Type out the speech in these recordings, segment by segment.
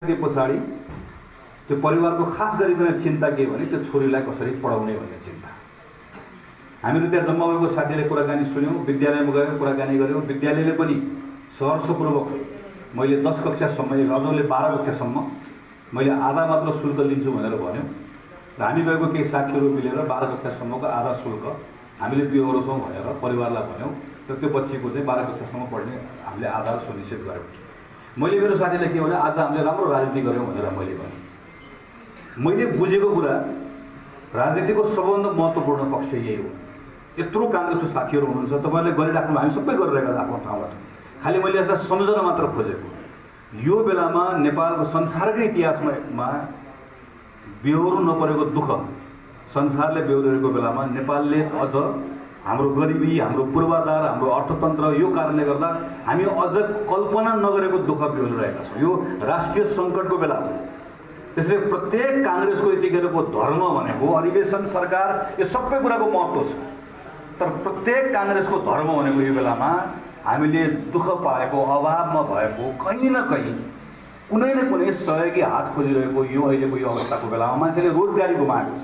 के पछाडि त्यो परिवारको खास गरिकन चिन्ता के भने त्यो छोरीलाई कसरी पढाउने भन्ने चिन्ता। हामीहरू त्यहाँ जम्मा भएको साथीले कुराकानी सुन्यौं, विद्यालयमा गयौं, कुराकानी गर्यौं। विद्यालयले पनि सहर्षपूर्वक मैले 10 कक्षासम्म, अझले 12 कक्षासम्म मैले आधा मात्र शुल्क लिन्छु भनेर भन्यो र हामी गएको केही साथीहरू मिलेर 12 कक्षासम्मको आधा शुल्क हामीले बिहोरो छौं भनेर परिवारलाई भन्यौं र त्यो बच्चीको चाहिँ 12 कक्षासम्म पढ्ने हामीले आधार सुनिश्चित गर्यौं। मैले मेरो साथीलाई के भने आज हामीले राम्रो राजनीति गर्यौं भनेर मैले भने। मैले बुझेको कुरा राजनीतिको सबभन्दा महत्त्वपूर्ण पक्ष यही हो। यत्रो कांग्रेसको साथीहरू हुनुहुन्छ, तपाईहरुले गरिराख्नु, हामी सबै गरिरहेका आफ्नो ठाउँबाट। खाली मैले यसलाई सम्झना मात्र खोजेको। यो बेलामा नेपालको संसारकै इतिहासमा बेहोर्नु नपरेको दुःख संसारले बेहोरेको बेलामा नेपालले अझ हाम्रो गरिबी, हाम्रो पूर्वाधार, हाम्रो अर्थतन्त्र यो कारणले गर्दा हामी अझ कल्पना नगरेको दुःख बेहोरिरहेका छौं। यो राष्ट्रिय संकटको बेला हो। त्यसैले प्रत्येक कांग्रेसको यतिखेरको धर्म भनेको अधिवेशन, सरकार, यो सबै कुराको महत्त्व छ। तर प्रत्येक कांग्रेसको धर्म भनेको यो बेलामा हामीले दुःख पाएको, अभावमा भएको, कहीँ न कहीँ कुनै न कुनै सहयोगी हात खोजिरहेको यो अहिलेको यो अवस्थाको बेलामा मान्छेले रोजगारी गुमाएको छ,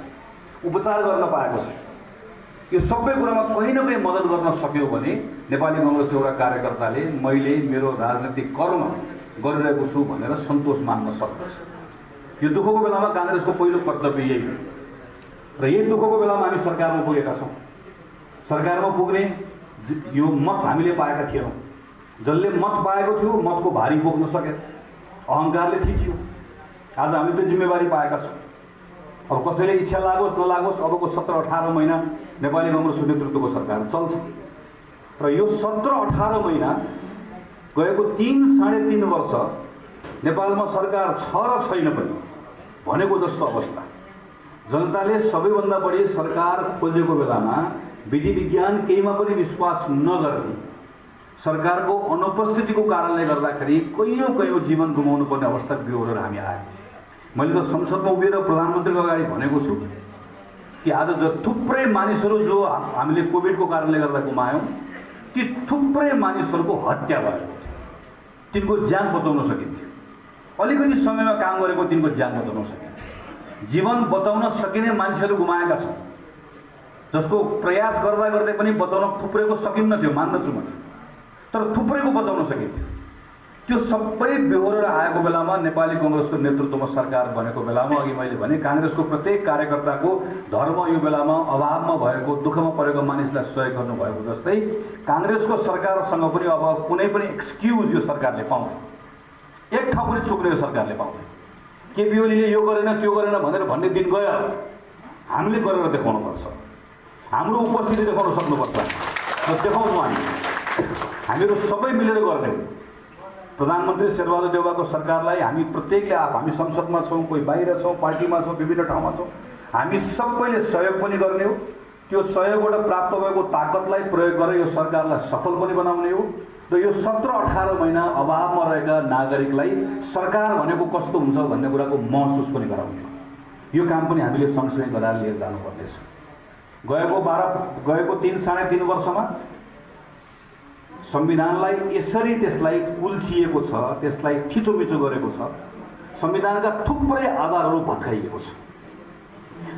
उपचार गर्न पाएको छ। यो सबै कुरामा कहीँ न कहीँ मद्दत गर्न सक्यो भने नेपाली कांग्रेसको एउटा कार्यकर्ताले मैले मेरो राजनीतिक कर्म गरिरहेको छु भनेर सन्तोष मान्न सक्दछ। यो दुःखको बेलामा कांग्रेसको पहिलो कर्तव्य यही हो र यही दुःखको बेलामा हामी सरकारमा पुगेका छौं। सरकारमा पुग्ने यो मत हामीले पाएका थियौं। जसले मत पाएको थियो मतको भारी बोक्न सके, अहंकारले थिच्यो। आज हामीले त्यो जिम्मेवारी पाएका छौं। अब कसैले इच्छा लागोस् नलागोस् अबको 17-18 महिना नेपाली कांग्रेसको नेतृत्वको सरकार चल्छ र यो 17-18 महिना गएको 3-3.5 वर्ष नेपालमा सरकार छ र छैन पनि भनेको जस्तो अवस्था। जनताले सबैभन्दा बढी सरकार खोजेको बेलामा विधि विज्ञान केहीमा पनि विश्वास नगर्ने, सरकारको अनुपस्थितिको कारणले गर्दाखेरि कयौं जीवन गुमाउनु पर्ने अवस्था बेहोरेर हामी आए। मैले त संसदमा उभिएर प्रधानमन्त्रीको अगाडि भनेको छु कि आज थुप्रै मानिसहरू जो हामीले कोभिडको कारणले गर्दा गुमायौं, ती थुप्रै मानिसहरूको हत्या भयो। तिनको ज्यान बचाउन सकिन्थ्यो। अलिकति समयमा काम गरेको तिनको ज्यान बचाउन सकिन्थ्यो। जीवन बचाउन सकिने मान्छेहरू गुमाएका छन्, जसको प्रयास गर्दा गर्दै पनि बचाउन थुप्रैको सकिन्न थियो, मान्दछु म। तर थुप्रैको बचाउन सकिन्थ्यो। त्यो सबै बेहोरेर आएको बेलामा नेपाली कांग्रेसको नेतृत्वमा सरकार बनेको बेलामा अघि मैले भने कांग्रेसको प्रत्येक कार्यकर्ताको धर्म यो बेलामा अभावमा भएको, दुःखमा परेको मानिसलाई सहयोग गर्नुभएको जस्तै कांग्रेसको सरकारसँग पनि अब कुनै पनि एक्सक्युज यो सरकारले पाउँदैन। एक ठाउँ पनि चुक्ने यो सरकारले पाउँदैन। केपी ओलीले यो गरेन त्यो गरेन भनेर भन्ने दिन गयो। हामीले गरेर देखाउनु पर्छ। हाम्रो उपस्थिति देखाउन सक्नुपर्छ र देखाउँछौँ। हामीहरू सबै मिलेर गर्ने हो। प्रधानमन्त्री शेरबहादुर देउवाको सरकारलाई हामी प्रत्येकले हामी संसदमा छौं, कोही बाहिर छौं, पार्टीमा छौं, विभिन्न ठाउँमा छौं, हामी सबैले सहयोग पनि गर्ने हो। त्यो सहयोगबाट प्राप्त भएको ताकतलाई प्रयोग गरेर यो सरकारलाई सफल पनि बनाउने हो र यो 17-18 महिना अभावमा रहेका नागरिकलाई सरकार भनेको कस्तो हुन्छ भन्ने कुराको महसुस पनि गराउने हो। यो काम पनि हामीले सँगसँगै गरेर लिएर जानुपर्नेछ। गएको 3-3.5 वर्षमा संविधानलाई यसरी त्यसलाई उल्चिएको छ, त्यसलाई खिचोमिचो गरेको छ। संविधानका थुप्रै आधारहरू भत्काइएको छ।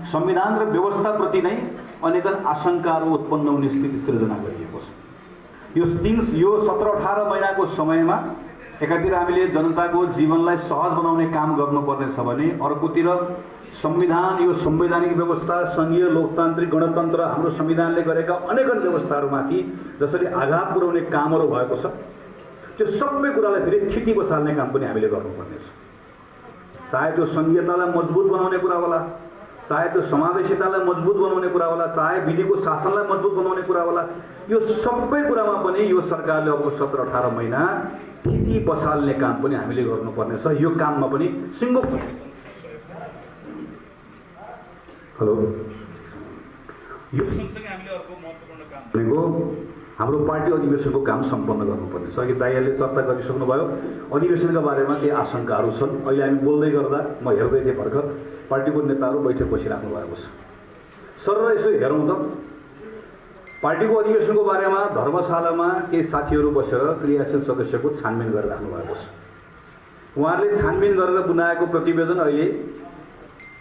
संविधान र व्यवस्थाप्रति नै अनेकन आशंकाहरू उत्पन्न हुने स्थिति सृजना गरिएको छ। यो 17-18 महिनाको समयमा एकातिर हामीले जनताको जीवनलाई सहज बनाउने काम गर्नुपर्ने छ भने अर्कोतिर संविधान, यो संवैधानिक व्यवस्था, संघीय लोकतान्त्रिक गणतन्त्र, हाम्रो संविधानले गरेका अनेकन व्यवस्थाहरूमाथि जसरी आघात पुर्याउने कामहरू भएको छ, त्यो सबै कुरालाई फेरि थिति बसाल्ने काम पनि हामीले गर्नुपर्नेछ। चाहे त्यो संघीयतालाई मजबुत बनाउने कुरा होला, चाहे त्यो समावेशितालाई मजबुत बनाउने कुरा होला, चाहे विधिको शासनलाई मजबुत बनाउने कुरा होला, यो सबै कुरामा पनि यो सरकारले अब 17-18 महिना थिति बसाल्ने काम पनि हामीले गर्नुपर्नेछ। यो काममा पनि सिङ्गो हेलो यो सँगसँगै हामीले अर्को महत्त्वपूर्ण काम भनेको हाम्रो पार्टी अधिवेशनको काम सम्पन्न गर्नुपर्नेछ। अघि दाइहरूले चर्चा गरिसक्नुभयो। अधिवेशनका बारेमा केही आशंकाहरू छन्। अहिले हामी बोल्दै गर्दा म हेर्दै थिएँ, भर्खर पार्टीको नेताहरू बैठक बसिराख्नु भएको छ। सर यसो हेरौँ त, पार्टीको अधिवेशनको बारेमा धर्मशालामा केही साथीहरू बसेर क्रियाशील सदस्यको छानबिन गरिराख्नु भएको छ। उहाँहरूले छानबिन गरेर बनाएको प्रतिवेदन अहिले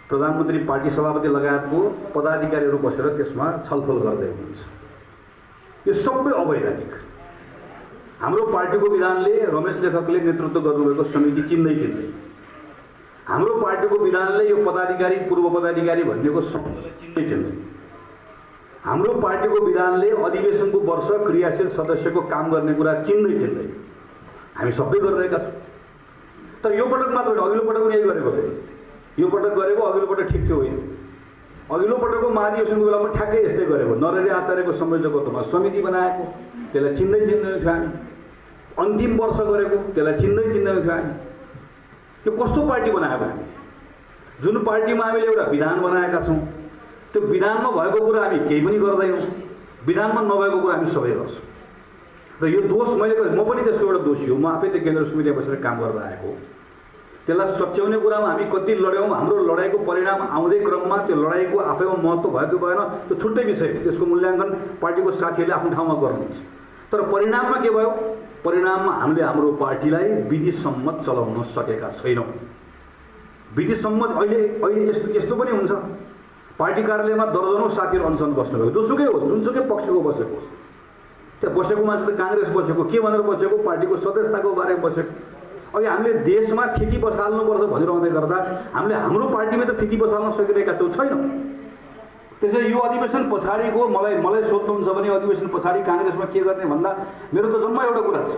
प्रधानमन्त्री, पार्टी सभापति लगायतको पदाधिकारीहरू बसेर त्यसमा छलफल गर्दै हुनुहुन्छ। यो सबै अवैधानिक। हाम्रो पार्टीको विधानले रमेश लेखकले नेतृत्व गर्नुभएको समिति चिन्दै हाम्रो पार्टीको विधानले यो पदाधिकारी, पूर्व पदाधिकारी भन्नेको चिन्दै हाम्रो पार्टीको विधानले अधिवेशनको वर्ष क्रियाशील सदस्यको काम गर्ने कुरा चिन्दै हामी सबै गरिरहेका छौँ। तर यो पटक मात्र होइन, अघिल्लो पटक पनि यही गरेको थियो। यो पटक गरेको अघिल्लो पटक ठिक थियो होइन। अघिल्लो पटकको महाधिवेशनको बेलामा ठ्याक्कै यस्तै गरेको। नरहरि आचार्यको संयोजकत्वमा समिति बनाएको, त्यसलाई चिन्दै थियो हामी। अन्तिम वर्ष गरेको, त्यसलाई चिन्दै थियो हामी। त्यो कस्तो पार्टी बनाएको हामी? जुन पार्टीमा हामीले एउटा विधान बनाएका छौँ, त्यो विधानमा भएको कुरा हामी केही पनि गर्दैनौँ, विधानमा नभएको कुरा हामी सबै गर्छौँ। र यो दोष म पनि त्यसको एउटा दोषी हो। म आफै त्यो केन्द्र समितिमा बसेर काम गर्दा आएको। त्यसलाई सच्याउने कुरामा हामी कति लड्यौँ, हाम्रो लडाइँको परिणाम आउँदै क्रममा त्यो लडाइँको आफैमा महत्त्व भएको भएन, त्यो छुट्टै विषय। त्यसको मूल्याङ्कन पार्टीको साथीहरूले आफ्नो ठाउँमा गर्नुहुन्छ। तर परिणाममा के भयो? परिणाममा हामीले हाम्रो पार्टीलाई विधि सम्मत चलाउन सकेका छैनौँ। विधि सम्मत अहिले यस्तो पनि हुन्छ, पार्टी कार्यालयमा दर्जनौँ साथीहरू अनसन बस्नुभएको, जोसुकै होस्, जुनसुकै पक्षको बसेको होस्, त्यहाँ बसेको मान्छे त काङ्ग्रेस बसेको, के भनेर बसेको? पार्टीको सदस्यताको बारेमा बसेको। अहिले हामीले देशमा थिति बसाल्नुपर्छ भनिरहँदै गर्दा हामीले हाम्रो पार्टीमा त थिति बसाल्न सकिरहेका छैनौँ। त्यसैले यो अधिवेशन पछाडिको मलाई सोध्नुहुन्छ भने अधिवेशन पछाडि काङ्ग्रेसमा के गर्ने भन्दा मेरो त जम्मा एउटा कुरा छ।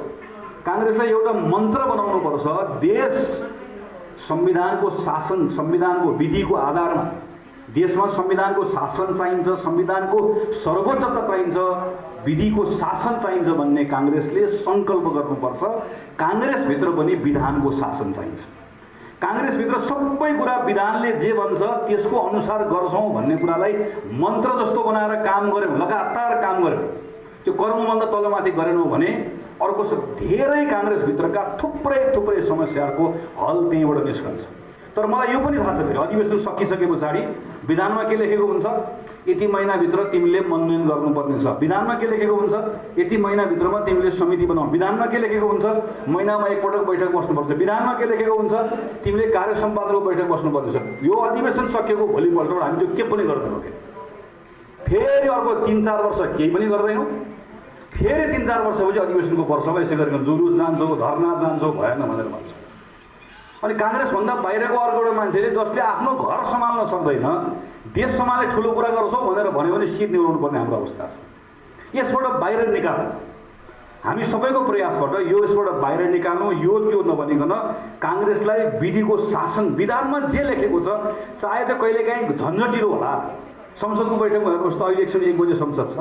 काङ्ग्रेसलाई एउटा मन्त्र बनाउनुपर्छ। देश संविधानको शासन, संविधानको विधिको आधारमा देशमा संविधानको शासन चाहिन्छ, संविधानको सर्वोच्चता चाहिन्छ, विधिको शासन चाहिन्छ भन्ने काङ्ग्रेसले सङ्कल्प गर्नुपर्छ। काङ्ग्रेसभित्र पनि विधानको शासन चाहिन्छ। काङ्ग्रेसभित्र सबै कुरा विधानले जे भन्छ त्यसको अनुसार गर्छौँ भन्ने कुरालाई मन्त्र जस्तो बनाएर काम गऱ्यौँ, लगातार काम गऱ्यौँ, त्यो कर्मभन्दा तलमाथि गरेनौँ भने अर्को धेरै काङ्ग्रेसभित्रका थुप्रै समस्याहरूको हल त्यहीँबाट निस्कन्छ। तर मलाई यो पनि थाहा छ, फेरि अधिवेशन सकिसके पछाडि विधानमा के लेखेको हुन्छ? यति महिनाभित्र तिमीले मनोनयन गर्नुपर्ने छ। विधानमा के लेखेको हुन्छ? यति महिनाभित्रमा तिमीले समिति बनाऊ। विधानमा के लेखेको हुन्छ? महिनामा एकपटक बैठक बस्नुपर्छ। विधानमा के लेखेको हुन्छ? तिमीले कार्य सम्पादनको बैठक बस्नुपर्ने छ। यो अधिवेशन सकिएको भोलिपल्टबाट हामी त्यो के पनि गर्दैनौँ। फेरि अर्को 3-4 वर्ष केही पनि गर्दैनौँ। फेरि 3-4 वर्षपछि अधिवेशनको वर्षमा यसै गरेर जुलुस जान्छौ, धर्ना जान्छौ, भएन भनेर भन्छ। अनि काङ्ग्रेसभन्दा बाहिरको अर्को एउटा मान्छेले जसले आफ्नो घर सम्हाल्न सक्दैन, देश सम्हाल्ने ठुलो कुरा गर्छौँ भनेर भन्यो भने सिट निभाउनु पर्ने हाम्रो अवस्था छ। यसबाट बाहिर निकाल्नु हामी सबैको प्रयासबाट यसबाट बाहिर निकाल्नु। यो त्यो नभनिकन काङ्ग्रेसलाई विधिको शासन, विधानमा जे लेखेको छ, चाहे त कहिलेकाहीँ झन्झटिलो होला। संसदको बैठक भनेको जस्तो अहिले 101 बजे संसद छ,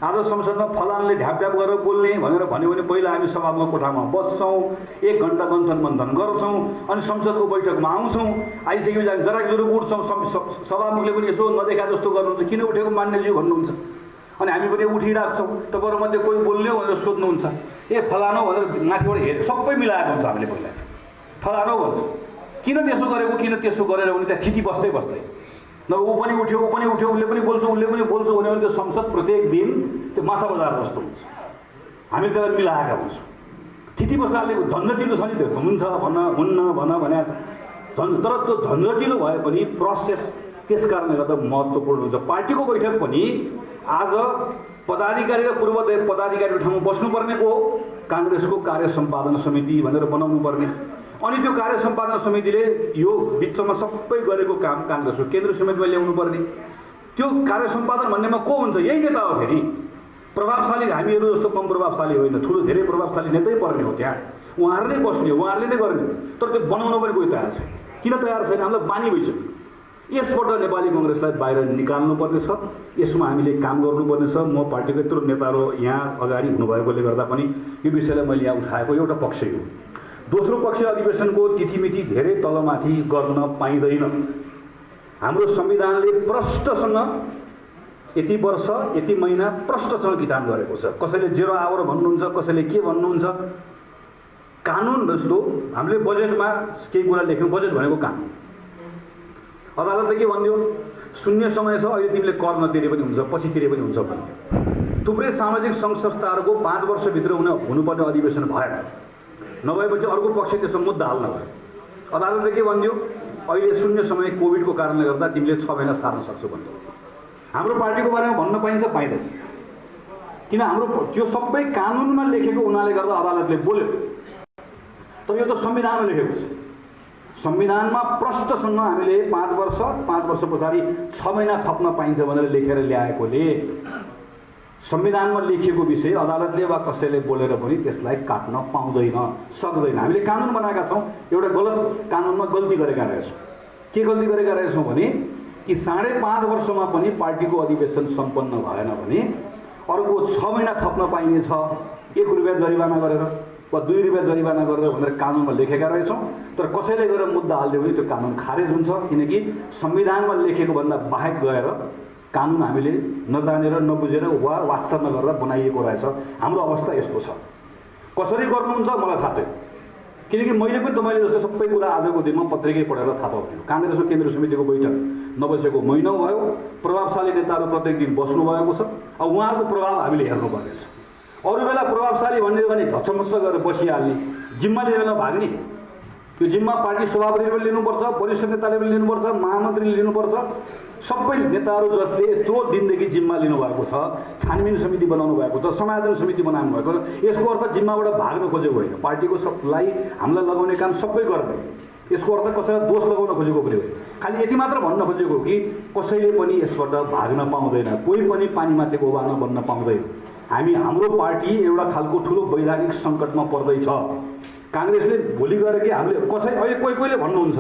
आज संसदमा फलानले ढ्यापढ्याप गरेर बोल्ने भनेर भन्यो भने पहिला हामी सभामुख कोठामा बस्छौँ, 1 घन्टा मन्थन गर्छौँ, अनि संसदको बैठकमा आउँछौँ। आइसकेपछि जराकजुरुक उठ्छौँ। सभामुखले पनि यसो नदेखा जस्तो गर्नुहुन्छ, किन उठेको मान्यज्यू भन्नुहुन्छ, अनि हामी पनि उठिरहेको छौँ। तपाईँहरूमध्ये कोही बोल्ने हो भनेर सोध्नुहुन्छ, ए फलानो भनेर माथिबाट हेरेर सबै मिलाएको हुन्छ। हामीले पहिला फलानो भन्छौँ, किन त्यसो गरेको, किन त्यसो गरेर भने त्यहाँ थिति बस्दै न ऊ पनि उठ्यो, उसले पनि बोल्छ भन्यो भने त्यो संसद प्रत्येक दिन त्यो माछा बजार जस्तो हुन्छ। हामी त्यसलाई मिलाएका हुन्छौँ। थिति बसाल्ने झन्झटिलो छ नि, त्यो हुन्छ हुन्न भनेको छ। तर त्यो झन्झटिलो भए पनि प्रोसेस त्यस कारणले गर्दा महत्त्वपूर्ण हुन्छ। पार्टीको बैठक पनि आज पदाधिकारी र पूर्व पदाधिकारीको ठाउँमा बस्नुपर्ने को काङ्ग्रेसको कार्य सम्पादन समिति भनेर बनाउनु पर्ने। अनि त्यो कार्य सम्पादन समितिले यो बिचमा सबै गरेको काम काङ्ग्रेसको केन्द्र समितिमा ल्याउनु पर्ने। त्यो कार्य सम्पादन भन्नेमा को हुन्छ? यही नेता हो। फेरि प्रभावशाली हामीहरू जस्तो कम प्रभावशाली होइन, ठुलो धेरै प्रभावशाली नेतै पर्ने हो। त्यहाँ उहाँहरूले नै बस्ने, उहाँहरूले नै गर्ने। तर त्यो बनाउन पनि कोही तयार छैन। किन तयार छैन? हामीलाई बानी भइसक्यो। यसबाट नेपाली कङ्ग्रेसलाई बाहिर निकाल्नुपर्ने छ। यसमा हामीले काम गर्नुपर्ने छ। म पार्टीको यत्रो नेताहरू यहाँ अगाडि हुनुभएकोले गर्दा पनि यो विषयलाई मैले यहाँ उठाएको एउटा पक्ष हो। दोस्रो पक्ष, अधिवेशनको तिथिमिति धेरै तलमाथि गर्न पाइँदैन। हाम्रो संविधानले प्रष्टसँग यति वर्ष यति महिना प्रष्टसँग किटान गरेको छ। कसैले 0 आवर भन्नुहुन्छ, कसैले के भन्नुहुन्छ। कानुन जस्तो हामीले बजेटमा केही कुरा लेख्यौँ, बजेट भनेको कानुन। अदालतले के भन्यो? शून्य समय छ, अहिले तिमीले कर नतिरे पनि हुन्छ, पछि तिरे पनि हुन्छ भन्यो। थुप्रै सामाजिक सङ्घ संस्थाहरूको 5 वर्षभित्र हुनुपर्ने अधिवेशन भएन। नभएपछि अर्को पक्ष त्यसमा मुद्दा हाल्न भयो। अदालतले के भनिदियो, अहिले शून्य समय कोभिडको कारणले गर्दा तिमीले 6 महिना सार्न सक्छौ भन्यो। हाम्रो पार्टीको बारेमा भन्न पाइन्छ पाइँदैन, किन हाम्रो त्यो सबै कानुनमा लेखेको हुनाले गर्दा अदालतले बोल्यो। तर यो त संविधानमा लेखेको छ। संविधानमा प्रष्टसँग हामीले 5 वर्ष पछाडि 6 महिना थप्न पाइन्छ भनेर लेखेर ल्याएकोले संविधानमा लेखिएको विषय अदालतले वा कसैले बोलेर पनि त्यसलाई काट्न पाउँदैन, सक्दैन। हामीले कानुन बनाएका छौँ, एउटा गलत कानुनमा गल्ती गरेका रहेछौँ। के गल्ती गरेका रहेछौँ भने कि 5.5 वर्षमा पनि पार्टीको अधिवेशन सम्पन्न भएन भने अर्को 6 महिना थप्न पाइनेछ, 1 रुपियाँ जरिवाना गरेर वा 2 रुपियाँ जरिवाना गरेर भनेर कानुनमा लेखेका रहेछौँ। तर कसैले गएर मुद्दा हाल्यो भने त्यो कानुन खारेज हुन्छ, किनकि संविधानमा लेखेको भन्दा बाहेक गएर कानुन हामीले नजानेर नबुझेर वा वास्ता नगरेर बनाइएको रहेछ। हाम्रो अवस्था यस्तो छ। कसरी गर्नुहुन्छ मलाई थाहा छैन, किनकि मैले पनि तपाईँले जस्तो सबै कुरा आजको दिनमा पत्रिकै पढेर थाहा पाउँछु। काङ्ग्रेसको केन्द्रीय समितिको बैठक नबसेको महिना भयो, प्रभावशाली नेताहरू प्रत्येक दिन बस्नुभएको छ। अब उहाँहरूको प्रभाव हामीले हेर्नुपर्नेछ। अरू बेला प्रभावशाली भन्ने भने घचमच्च गरेर बसिहाल्ने, जिम्मा लिएर नभाग्ने। त्यो जिम्मा पार्टी सभापतिले पनि लिनुपर्छ, वरिष्ठ नेताले पनि लिनुपर्छ, महामन्त्रीले लिनुपर्छ। सबै नेताहरू जसले यत्रो दिनदेखि जिम्मा लिनुभएको छ, छानबिन समिति बनाउनु भएको छ, समायोजन समिति बनाउनु भएको छ, यसको अर्थ जिम्माबाट भाग्न खोजेको होइन। पार्टीको सबलाई हामीलाई लगाउने काम सबै गर्ने, यसको अर्थ कसैलाई दोष लगाउन खोजेको पनि होइन। खालि यति मात्र भन्न खोजेको कि कसैले पनि यसबाट भाग्न पाउँदैन, कोही पनि पानीमाथिको ओबानो बन्न पाउँदैन। हाम्रो पार्टी एउटा खालको ठुलो वैधानिक सङ्कटमा पर्दैछ। काङ्ग्रेसले भोलि गएर कि हामीले अहिले कोहीले भन्नुहुन्छ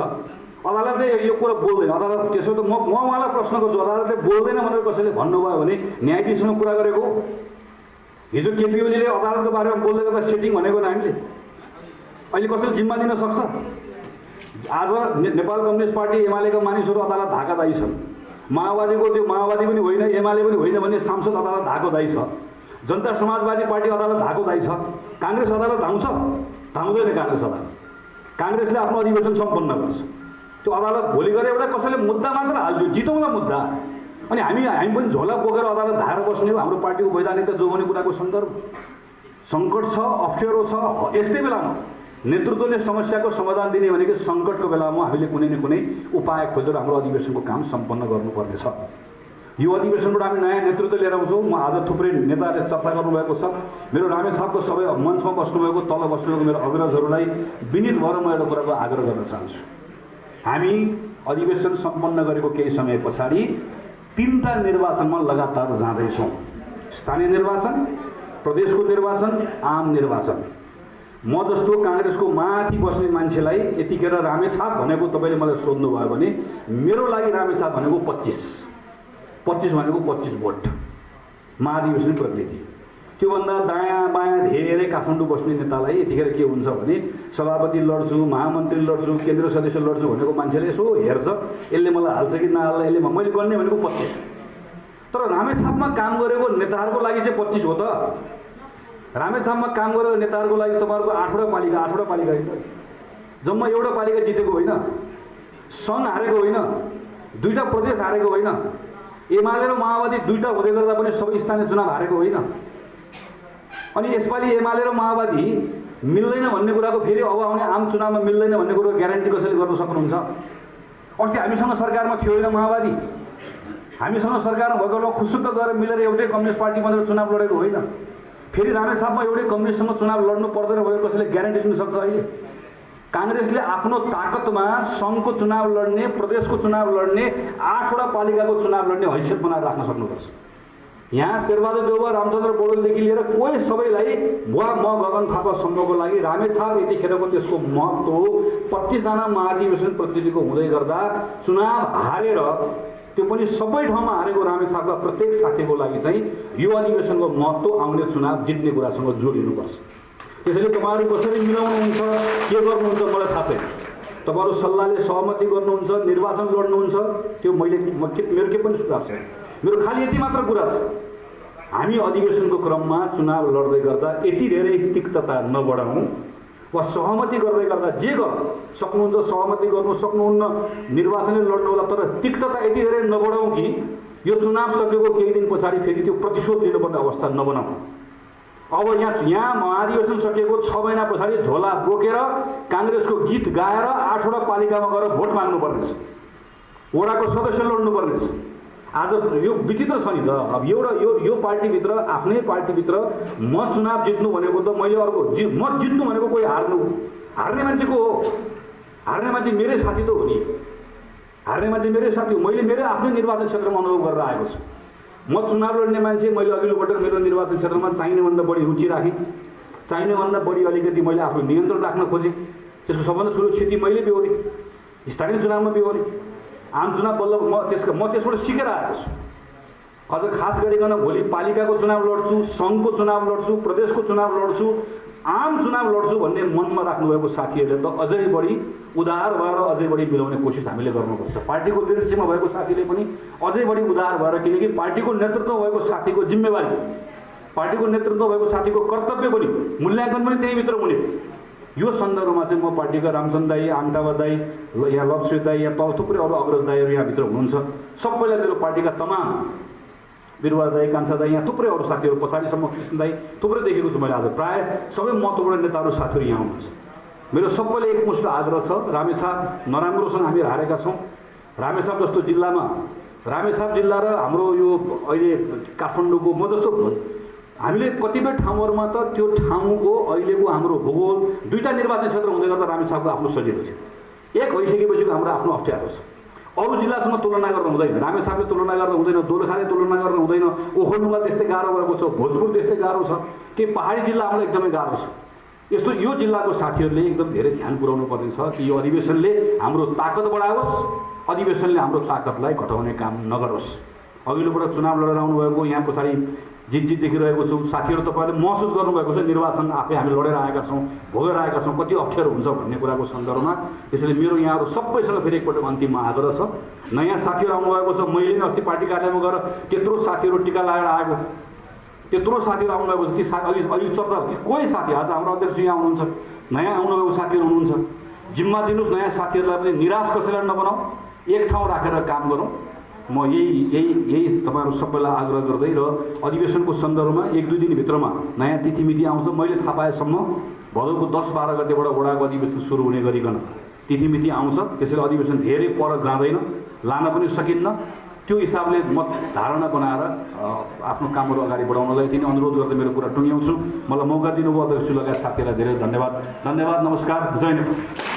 अदालतले यो कुरा बोल्दैन, अदालत त्यसो त म उहाँलाई प्रश्न गर्छु, अदालतले बोल्दैन भनेर कसैले भन्नुभयो भने न्यायाधीशसँग कुरा गरेको। हिजो केपी ओलीले अदालतको बारेमा बोल्दै गर्दा सेटिङ भनेको न हामीले। अहिले कसैले जिम्मा दिन सक्छ? आज नेपाल कम्युनिस्ट पार्टी एमालेका मानिसहरू अदालत धाकादायी छन्। माओवादीको त्यो माओवादी पनि होइन, एमाले पनि होइन भन्ने सांसद अदालत धाकोदायी छ। जनता समाजवादी पार्टी अदालत धाकोदायी छ। काङ्ग्रेस अदालत धाउँछ? धाउँदैन काङ्ग्रेस अदालत। काङ्ग्रेसले आफ्नो अधिवेशन सम्पन्न गर्छ। त्यो अदालत भोलि गएर एउटा कसैले मुद्दा मात्र हाल्यो, जितौँला मुद्दा, अनि हामी पनि झोला बोकेर अदालत धाएर बस्ने हो। हाम्रो पार्टीको वैधानिकता जोगाउने कुराको सन्दर्भ सङ्कट छ, अप्ठ्यारो छ। यस्तै बेलामा नेतृत्वले समस्याको समाधान दिने भनेको सङ्कटको बेलामा हामीले कुनै न कुनै उपाय खोजेर हाम्रो अधिवेशनको काम सम्पन्न गर्नुपर्नेछ। यो अधिवेशनबाट हामी नयाँ नेतृत्व लिएर आउँछौँ। म आज थुप्रै नेताहरूले चर्चा गर्नुभएको छ। मेरो रामेछापको सबै मञ्चमा बस्नुभएको, तल बस्नुभएको मेरो अग्रजहरूलाई विनीत भएर म एउटा कुराको आग्रह गर्न चाहन्छु। हामी अधिवेशन सम्पन्न गरेको केही समय पछाडि 3टा निर्वाचनमा लगातार जाँदैछौँ। स्थानीय निर्वाचन, प्रदेशको निर्वाचन, आम निर्वाचन। म जस्तो काङ्ग्रेसको माथि बस्ने मान्छेलाई यतिखेर रामेछाप भनेको तपाईँले मलाई सोध्नुभयो भने मेरो लागि रामेछाप भनेको 25 भनेको 25 भोट महाधिवेशन प्रतिनिधि। त्योभन्दा दायाँ बायाँ धेरै काठमाडौँ बस्ने नेतालाई यतिखेर के हुन्छ भने सभापति लड्छु, महामन्त्री लड्छु, केन्द्रीय सदस्य लड्छु भनेको मान्छेले यसो हेर्छ, यसले मलाई हाल्छ कि नहाल्छ, यसले मैले गर्ने भनेको 25। तर रामेछापमा काम गरेको नेताहरूको लागि चाहिँ 25 हो त। रामेछापमा काम गरेको नेताहरूको लागि तपाईँहरूको 8वटा पालिका होइन, जम्मा एउटा पालिका जितेको होइन, सङ्घ हारेको होइन, 2टा प्रदेश हारेको होइन, एमाले र माओवादी 2टा हुँदै गर्दा पनि सबै स्थानीय चुनाव हारेको होइन। अनि यसपालि एमाले र माओवादी मिल्दैन भन्ने कुराको फेरि अब आउने आम चुनावमा मिल्दैन भन्ने कुरो ग्यारेन्टी कसैले गर्न सक्नुहुन्छ? अस्ति हामीसँग सरकारमा थियो होइन माओवादी, हामीसँग सरकारमा भएको बेलामा खुसुक्क गरेर मिलेर एउटै कम्युनिस्ट पार्टी भनेर चुनाव लडेको होइन। फेरि रामेछापमा एउटै कम्युनिस्टसँग चुनाव लड्नु पर्दैन भनेर कसैले ग्यारेन्टी दिन सक्छ? अहिले काङ्ग्रेसले आफ्नो ताकतमा सङ्घको चुनाव लड्ने, प्रदेशको चुनाव लड्ने, 8वटा पालिकाको चुनाव लड्ने हैसियत बनाएर राख्न सक्नुपर्छ। यहाँ शेरबहादुर देउवा, रामचन्द्र पौडेलदेखि लिएर कोही सबैलाई म गगन थापासम्मको लागि रामेछाप यतिखेरको त्यसको महत्त्व 25जना महाधिवेशन प्रतिनिधिको हुँदै गर्दा चुनाव हारेर, त्यो पनि सबै ठाउँमा हारेको रामेछापका प्रत्येक साथीको लागि चाहिँ यो अधिवेशनको महत्त्व आउने चुनाव जित्ने कुरासँग जोडिनुपर्छ। त्यसैले तपाईँहरू कसरी मिलाउनुहुन्छ, के गर्नुहुन्छ मलाई थाहा छैन। तपाईँहरू सल्लाहले सहमति गर्नुहुन्छ, निर्वाचन लड्नुहुन्छ, त्यो मेरो के पनि सुझाव छैन। मेरो खालि यति मात्र कुरा छ, हामी अधिवेशनको क्रममा चुनाव लड्दै गर्दा यति धेरै तिक्तता नबढाउँ वा सहमति गर्दै गर्दा जे गर्नु सक्नुहुन्छ सहमति गर्नु सक्नुहुन्न, निर्वाचनले लड्नु होला, तर तिक्तता यति धेरै नबढाउँ कि यो चुनाव सकेको केही दिन पछाडि फेरि त्यो प्रतिशोध लिनुपर्ने अवस्था नबनाउँ। अब यहाँ महाधिवेशन सकिएको 6 महिना पछाडि झोला बोकेर काङ्ग्रेसको गीत गाएर 8वटा पालिकामा गएर भोट माग्नुपर्नेछ, वडाको सदस्य लड्नुपर्नेछ। आज यो विचित्र छ नि त। अब एउटा यो पार्टीभित्र, आफ्नै पार्टीभित्र म चुनाव जित्नु भनेको त मैले अर्को म जित्नु भनेको कोही हार्ने मान्छेको हो। हार्ने मान्छे मेरै साथी त हो नि, हार्ने मान्छे मेरै साथी हो। मैले मेरो आफ्नै निर्वाचन क्षेत्रमा अनुभव गरेर आएको छु। म चुनाव लड्ने मान्छे, मैले अघिल्लो पटक मेरो निर्वाचन क्षेत्रमा चाहिनेभन्दा बढी रुचि राखेँ, चाहिनेभन्दा बढी अलिकति मैले आफ्नो नियन्त्रण राख्न खोजेँ। त्यसको सबभन्दा ठुलो क्षति मैले बेहोरेँ, स्थानीय चुनावमा बेहोरेँ। आम चुनाव बल्ल म त्यसबाट सिकेर आएको छु। अझ खास गरिकन भोलि पालिकाको चुनाव लड्छु, सङ्घको चुनाव लड्छु, प्रदेशको चुनाव लड्छु, आम चुनाव लड्छु भन्ने मनमा राख्नुभएको साथीहरूले त अझै बढी उदार भएर अझै बढी मिलाउने कोसिस हामीले गर्नुपर्छ। पार्टीको लिडरसिपमा भएको साथीले पनि अझै बढी उदार भएर, किनकि पार्टीको नेतृत्व भएको साथीको जिम्मेवारी, पार्टीको नेतृत्व भएको साथीको कर्तव्य पनि, मूल्याङ्कन पनि त्यहीभित्र हुने। यो सन्दर्भमा चाहिँ म पार्टीका रामचन्द्र दाई, आमटावा दाई, यहाँ लक्ष्य दाई, यहाँ तल थुप्रै अरू अग्रज दाईहरू यहाँभित्र हुनुहुन्छ। सबैलाई मेरो पार्टीका तमाम बिरुवा दाई, कान्छा दाई, यहाँ थुप्रै अरू साथीहरू, पछाडिसम्म कृष्ण दाई, थुप्रै देखेको छु मैले। आज प्रायः सबै महत्त्वपूर्ण नेताहरू साथीहरू यहाँ हुनुहुन्छ। मेरो सबैले एकमुष्ट आग्रह छ, रामेछाप नराम्रोसँग हामी हारेका छौँ। रामेछाप जस्तो जिल्लामा, रामेछाप जिल्ला र हाम्रो यो अहिले काठमाडौँको म जस्तो हामीले कतिपय ठाउँहरूमा त त्यो ठाउँको अहिलेको हाम्रो भूगोल, दुईवटा निर्वाचन क्षेत्र हुँदै गर्दा रामेछापको आफ्नो सजिलो छ। एक भइसकेपछिको हाम्रो आफ्नो अप्ठ्यारो छ। अरू जिल्लासँग तुलना गर्न हुँदैन, रामेछापले तुलना गर्न हुँदैन, दोलखाले तुलना गर्न हुँदैन, ओखलढुङ्गा त्यस्तै गाह्रो भएको छ, भोजपुर त्यस्तै गाह्रो छ, के पहाडी जिल्ला हाम्रो एकदमै गाह्रो छ। यस्तो यो जिल्लाको साथीहरूले एकदम धेरै ध्यान पुर्याउनु पर्ने छ कि यो अधिवेशनले हाम्रो ताकत बढाओस्, अधिवेशनले हाम्रो ताकतलाई घटाउने काम नगरोस्। अघिल्लो पटक चुनाव लडेर आउनुभएको, यहाँ पछाडि जित देखिरहेको छु। साथीहरू तपाईँले महसुस गर्नुभएको छ निर्वाचन आफै हामी लडेर आएका छौँ, भोगेर आएका छौँ, कति अप्ठ्यारो हुन्छ भन्ने कुराको सन्दर्भमा। त्यसैले मेरो यहाँहरू सबैसँग फेरि एकपटक अन्तिममा आग्रह छ। नयाँ साथीहरू आउनुभएको छ, मैले नै अस्ति पार्टी कार्यालयमा गएर त्यत्रो साथीहरू टिका लगाएर आएको, त्यत्रो साथीहरू आउनुभएको छ। ती अलि चर्चा कोही साथी, आज हाम्रो अध्यक्ष यहाँ हुनुहुन्छ, नयाँ आउनुभएको साथीहरू हुनुहुन्छ, जिम्मा दिनुहोस् नयाँ साथीहरूलाई पनि, निराश कसैलाई नबनाऊ, एक ठाउँ राखेर काम गरौँ। म यही तपाईँहरू सबैलाई आग्रह गर्दै र अधिवेशनको सन्दर्भमा 1-2 दिनभित्रमा नयाँ तिथिमिति आउँछ। मैले थाहा पाएसम्म भदौको 10-12 गतेबाट वडाको अधिवेशन सुरु हुने गरिकन तिथिमिति आउँछ। त्यसैले अधिवेशन धेरै पर जाँदैन, लान पनि सकिन्न। त्यो हिसाबले म धारणा बनाएर आफ्नो कामहरू अगाडि बढाउनलाई तिनी अनुरोध गर्दै मेरो कुरा टुङ्ग्याउँछु। मलाई मौका दिनुभयो अध्यक्ष लगायत साथीहरूलाई धेरै धन्यवाद। नमस्कार, जय नेपाल।